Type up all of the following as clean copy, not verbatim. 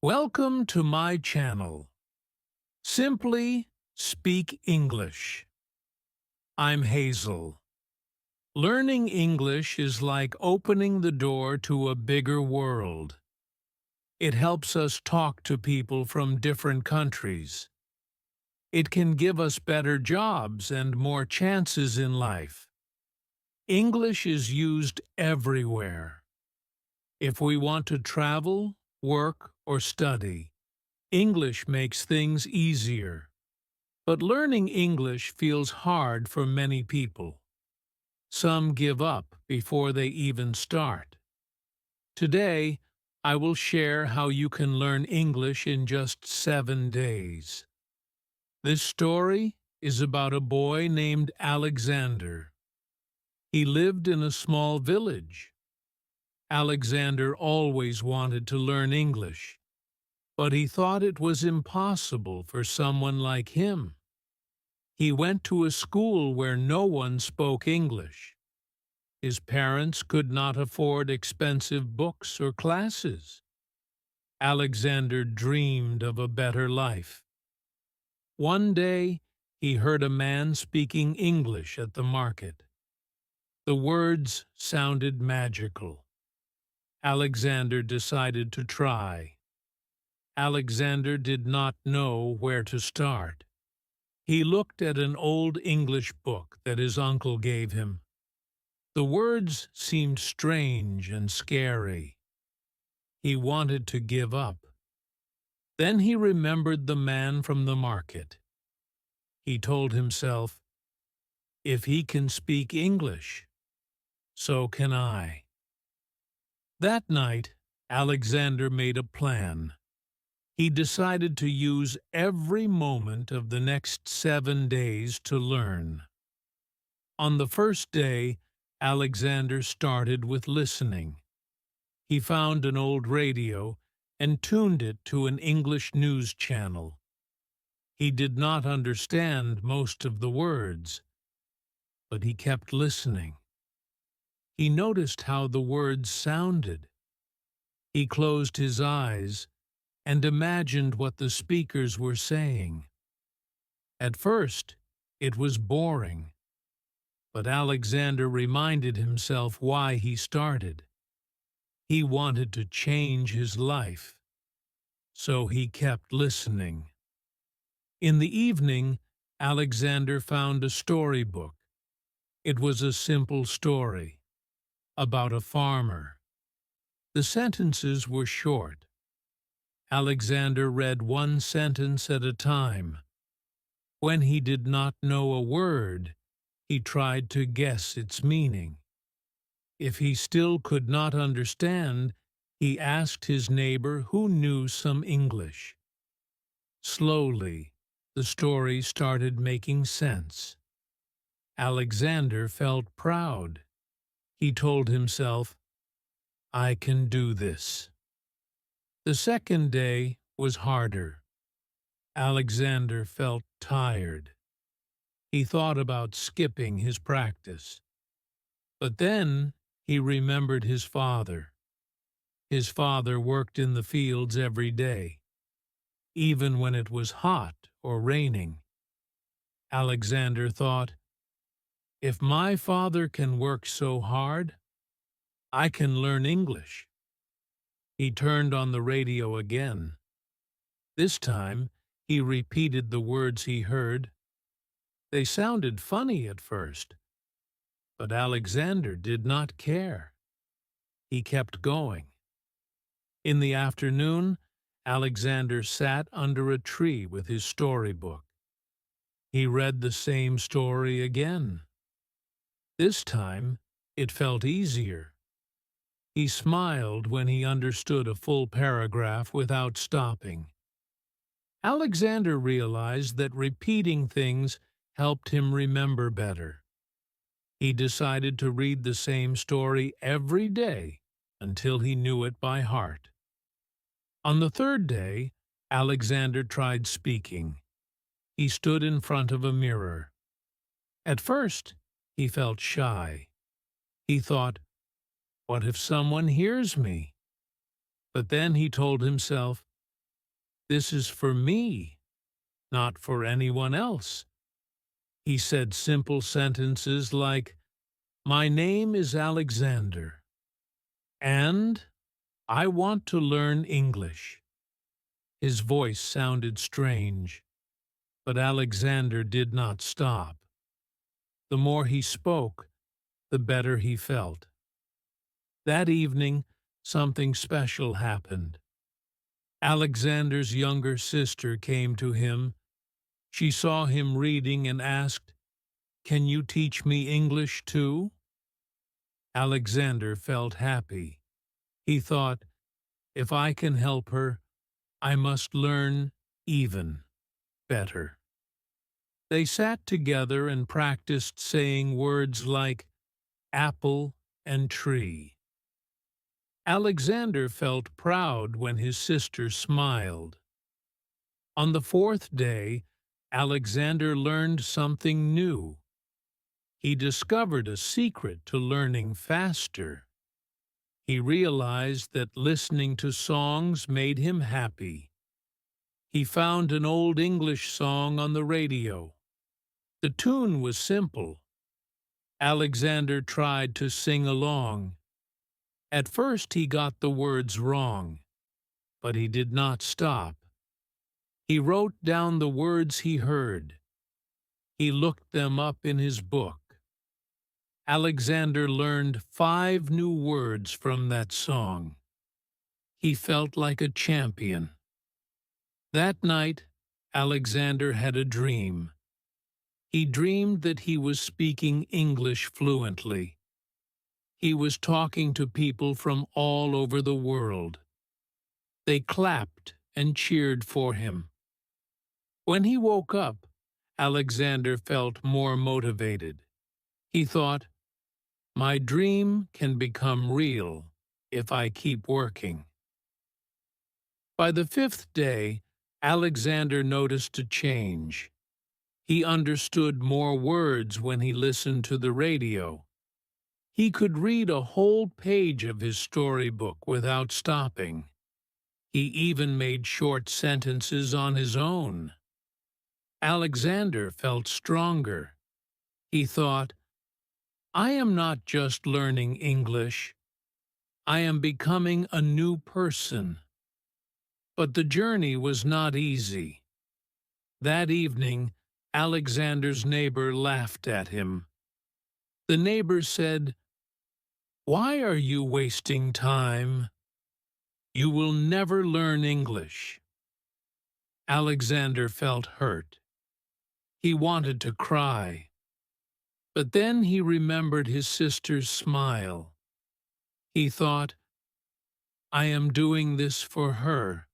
Welcome to my channel. Simply Speak English. I'm Hazel. Learning English is like opening the door to a bigger world. It helps us talk to people from different countries. It can give us better jobs and more chances in life. English is used everywhere. If we want to travel, work, or study, English makes things easier. But learning English feels hard for many people. Some give up before they even start. Today, I will share how you can learn English in just 7 days. This story is about a boy named Alexander. He lived in a small village. Alexander always wanted to learn English, but he thought it was impossible for someone like him. He went to a school where no one spoke English. His parents could not afford expensive books or classes. Alexander dreamed of a better life. One day, he heard a man speaking English at the market. The words sounded magical. Alexander decided to try. Alexander did not know where to start. He looked at an old English book that his uncle gave him. The words seemed strange and scary. He wanted to give up. Then he remembered the man from the market. He told himself, "If he can speak English, so can I." That night, Alexander made a plan. He decided to use every moment of the next 7 days to learn. On the first day, Alexander started with listening. He found an old radio and tuned it to an English news channel. He did not understand most of the words, but he kept listening. He noticed how the words sounded. He closed his eyes and imagined what the speakers were saying. At first, it was boring, but Alexander reminded himself why he started. He wanted to change his life, so he kept listening. In the evening, Alexander found a storybook. It was a simple story about a farmer. The sentences were short. Alexander read one sentence at a time. When he did not know a word, he tried to guess its meaning. If he still could not understand, he asked his neighbor who knew some English. Slowly, the story started making sense. Alexander felt proud. He told himself, "I can do this." The second day was harder. Alexander felt tired. He thought about skipping his practice. But then he remembered his father. His father worked in the fields every day, even when it was hot or raining. Alexander thought, "If my father can work so hard, I can learn English." He turned on the radio again. This time, he repeated the words he heard. They sounded funny at first, but Alexander did not care. He kept going. In the afternoon, Alexander sat under a tree with his storybook. He read the same story again. This time, it felt easier. He smiled when he understood a full paragraph without stopping. Alexander realized that repeating things helped him remember better. He decided to read the same story every day until he knew it by heart. On the third day, Alexander tried speaking. He stood in front of a mirror. At first, he felt shy. He thought, "What if someone hears me?" But then he told himself, This is for me, not for anyone else. He said simple sentences like, "My name is Alexander, and I want to learn English." His voice sounded strange, but Alexander did not stop. The more he spoke, the better he felt. That evening, something special happened. Alexander's younger sister came to him. She saw him reading and asked, "Can you teach me English too?" Alexander felt happy. He thought, if I can help her, I must learn even better. They sat together and practiced saying words like apple and tree. Alexander felt proud when his sister smiled. On the fourth day, Alexander learned something new. He discovered a secret to learning faster. He realized that listening to songs made him happy. He found an old English song on the radio. The tune was simple. Alexander tried to sing along. At first he got the words wrong, but he did not stop. He wrote down the words he heard. He looked them up in his book. Alexander learned 5 new words from that song. He felt like a champion. That night, Alexander had a dream. He dreamed that he was speaking English fluently. He was talking to people from all over the world. They clapped and cheered for him. When he woke up, Alexander felt more motivated. He thought, my dream can become real if I keep working. By the 5th day, Alexander noticed a change. He understood more words when he listened to the radio. He could read a whole page of his storybook without stopping. He even made short sentences on his own. Alexander felt stronger. He thought, I am not just learning English. I am becoming a new person. But the journey was not easy. That evening, Alexander's neighbor laughed at him. The neighbor said, "Why are you wasting time? You will never learn English." Alexander felt hurt. He wanted to cry. But then he remembered his sister's smile. He thought, I am doing this for her,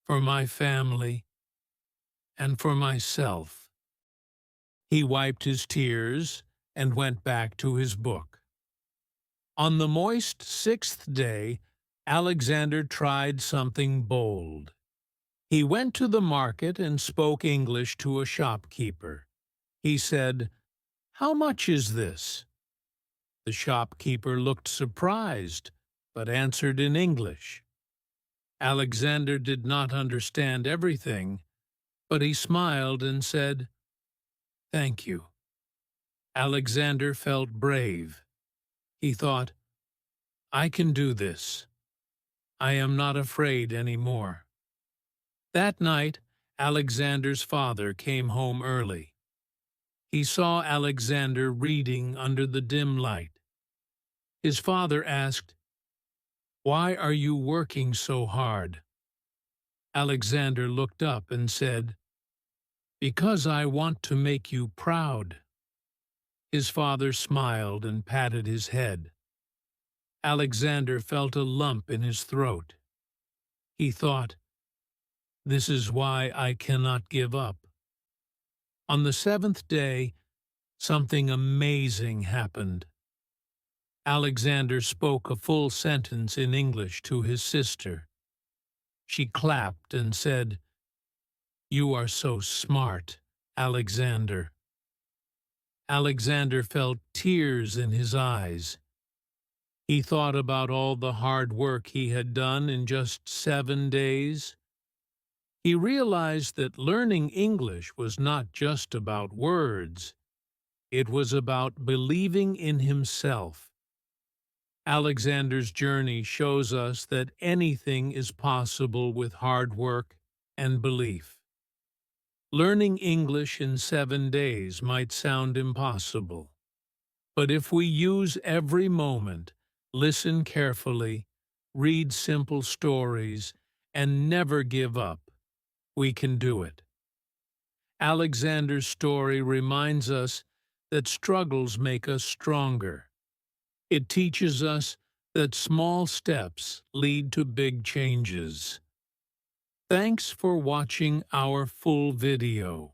for my family, and for myself. He wiped his tears and went back to his book. On the moist 6th day, Alexander tried something bold. He went to the market and spoke English to a shopkeeper. He said, "How much is this?" The shopkeeper looked surprised, but answered in English. Alexander did not understand everything, but he smiled and said, "Thank you." Alexander felt brave. He thought, I can do this. I am not afraid anymore. That night, Alexander's father came home early. He saw Alexander reading under the dim light. His father asked, "Why are you working so hard?" Alexander looked up and said, "Because I want to make you proud." His father smiled and patted his head. Alexander felt a lump in his throat. He thought, this is why I cannot give up. On the 7th day, something amazing happened. Alexander spoke a full sentence in English to his sister. She clapped and said, "You are so smart, Alexander." Alexander felt tears in his eyes. He thought about all the hard work he had done in just 7 days. He realized that learning English was not just about words, it was about believing in himself. Alexander's journey shows us that anything is possible with hard work and belief. Learning English in 7 days might sound impossible, but if we use every moment, listen carefully, read simple stories, and never give up, we can do it. Alexander's story reminds us that struggles make us stronger. It teaches us that small steps lead to big changes. Thanks for watching our full video.